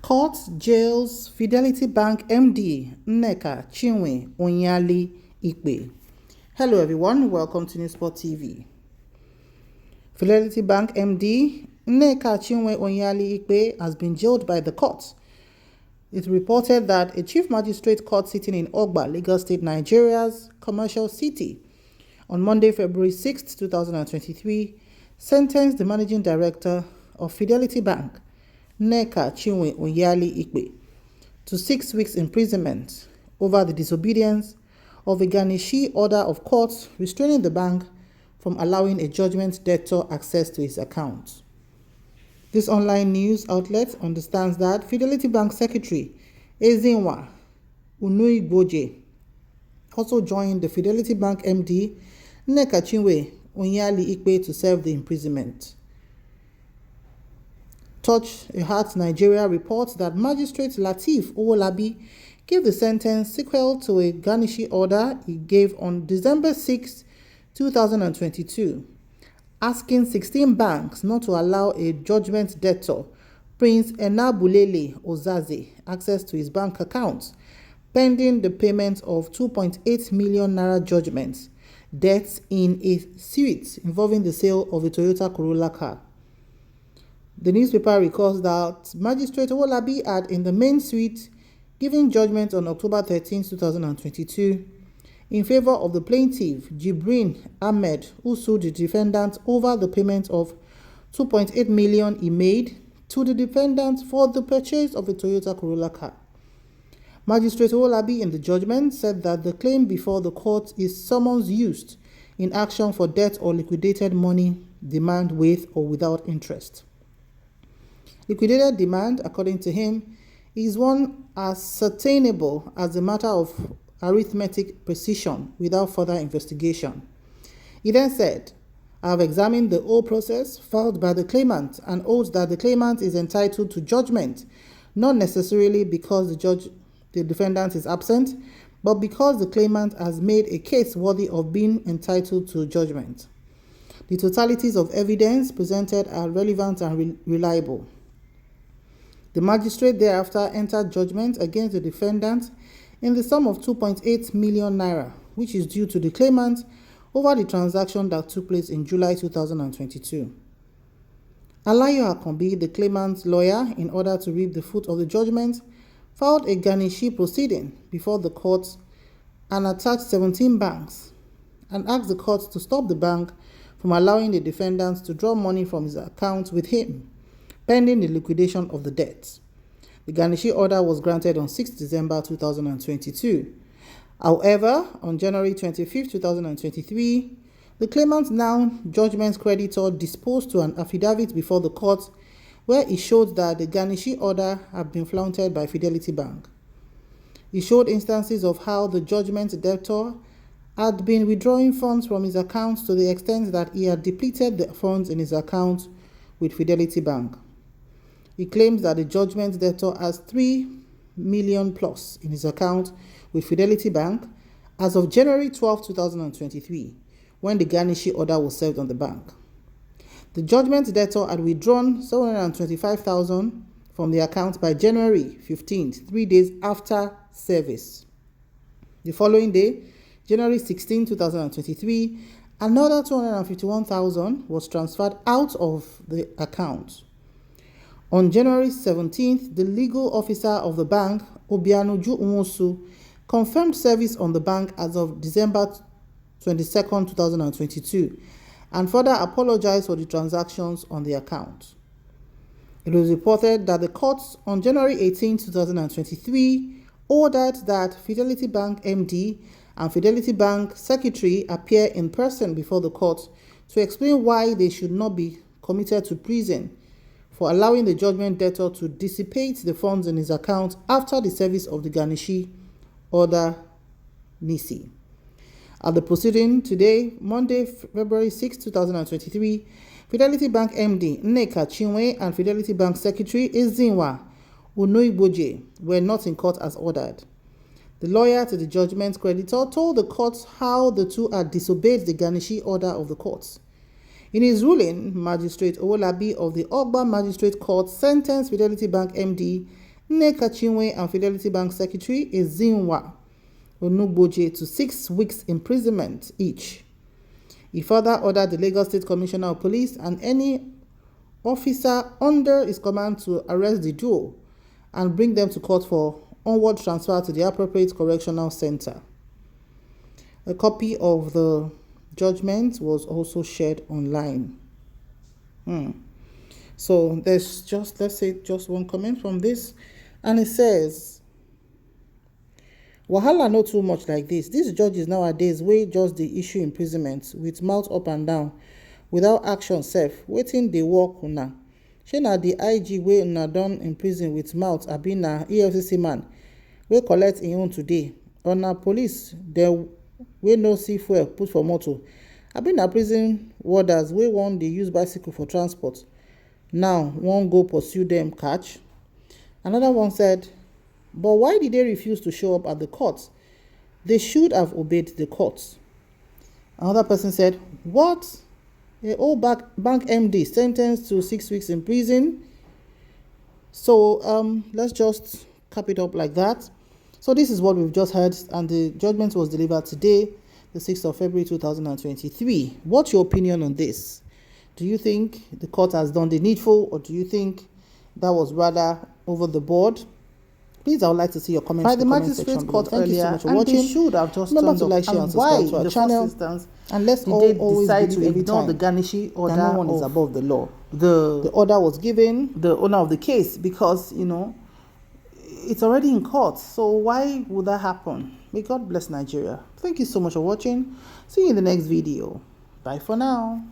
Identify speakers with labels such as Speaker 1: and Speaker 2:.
Speaker 1: Court jails Fidelity Bank MD Nneka, Chinwe, Onyeali, Ikpe. Hello everyone, welcome to Sh0ck TV. Fidelity Bank MD Nneka, Chinwe, Onyeali, Ikpe has been jailed by the court. It reported that a chief magistrate court sitting in Ogba, Lagos State, Nigeria's commercial city, on Monday, February 6, 2023, sentenced the managing director of Fidelity Bank, Nneka, Chinwe, Onyeali, Ikpe, to 6 weeks imprisonment over the disobedience of a garnishee order of court restraining the bank from allowing a judgment debtor access to his account. This online news outlet understands that Fidelity Bank Secretary Nneka also joined the Fidelity Bank MD Nneka, Chinwe, Onyeali, Ikpe to serve the imprisonment. Touch a Heart Nigeria reports that Magistrate Lateef Owolabi gave the sentence sequel to a garnishee order he gave on December 6, 2022, asking 16 banks not to allow a judgment debtor, Prince Enabulele Ozaze, access to his bank accounts, pending the payment of 2.8 million naira judgments, debts in a suit involving the sale of a Toyota Corolla car. The newspaper recalls that Magistrate Owolabi had in the main suite given judgment on October 13, 2022 in favor of the plaintiff Jibrin Ahmed, who sued the defendant over the payment of 2.8 million he made to the defendant for the purchase of a Toyota Corolla car. Magistrate Owolabi in the judgment said that the claim before the court is summons used in action for debt or liquidated money demand with or without interest. Liquidated demand, according to him, is one ascertainable as a matter of arithmetic precision without further investigation. He then said, I have examined the whole process filed by the claimant and holds that the claimant is entitled to judgment, not necessarily because the defendant is absent, but because the claimant has made a case worthy of being entitled to judgment. The totalities of evidence presented are relevant and reliable. The magistrate thereafter entered judgment against the defendant in the sum of 2.8 million naira, which is due to the claimant over the transaction that took place in July 2022. Alayo Akombi, the claimant's lawyer, in order to reap the fruit of the judgment, filed a garnishee proceeding before the court and attached 17 banks and asked the court to stop the bank from allowing the defendant to draw money from his account with him, pending the liquidation of the debt. The garnishee order was granted on 6 December 2022. However, on January 25, 2023, the claimant's now judgment creditor disposed to an affidavit before the court where he showed that the garnishee order had been flouted by Fidelity Bank. He showed instances of how the judgment debtor had been withdrawing funds from his accounts to the extent that he had depleted the funds in his account with Fidelity Bank. He claims that the judgment debtor has 3 million plus in his account with Fidelity Bank as of January 12, 2023, when the garnishee order was served on the bank. The judgment debtor had withdrawn 725,000 from the account by January 15th, 3 days after service. The following day, January 16, 2023, another 251,000 was transferred out of the account. On January 17th, the legal officer of the bank, Obianuju Nwosu, confirmed service on the bank as of December 22, 2022, and further apologized for the transactions on the account. It was reported that the courts on January 18, 2023, ordered that Fidelity Bank MD and Fidelity Bank Secretary appear in person before the court to explain why they should not be committed to prison for allowing the judgment debtor to dissipate the funds in his account after the service of the garnishee order NISI. At the proceeding today, Monday, February 6, 2023, Fidelity Bank MD Nneka, Chinwe and Fidelity Bank Secretary Nneka were not in court as ordered. The lawyer to the judgment creditor told the court how the two had disobeyed the garnishee order of the courts. In his ruling, Magistrate Owolabi of the Ogba Magistrate Court sentenced Fidelity Bank MD Nneka, Chinwe, and Fidelity Bank Secretary Ezinwa Onugboje to 6 weeks imprisonment each. He further ordered the Lagos State Commissioner of Police and any officer under his command to arrest the duo and bring them to court for onward transfer to the appropriate correctional center. A copy of the judgment was also shared online. So there's just, let's say, just one comment from this, and it says, wahala no too much like this. These judges nowadays wey just the issue imprisonment with mouth up and down without action sef. Wetin dey work una? Shey na the IG wey una don imprison with mouth, abi na EFCC man wey collect im own today, or na police dem wey no see fuel put for motor, abi na prison warders wey wan dey use bicycle for transport now wan go pursue dem catch? Another one said, but why did they refuse to show up at the court? They should have obeyed the court. Another person said, what? A old bank MD sentenced to 6 weeks in prison. So let's just cap it up like that. So this is what we've just heard, and the judgment was delivered today, the 6th of February 2023. What's your opinion on this? Do you think the court has done the needful, or do you think that was rather over the board? Please, I would like to see your comments. By the magistrate court earlier, thank you so much for watching. They should have just remember to like, share, and subscribe to our channel. And let's always decide to ignore the garnishee order. No one is above the law. The order was given the owner of the case because, you know, it's already in court. So why would that happen? May God bless Nigeria. Thank you so much for watching. See you in the next video. Bye for now.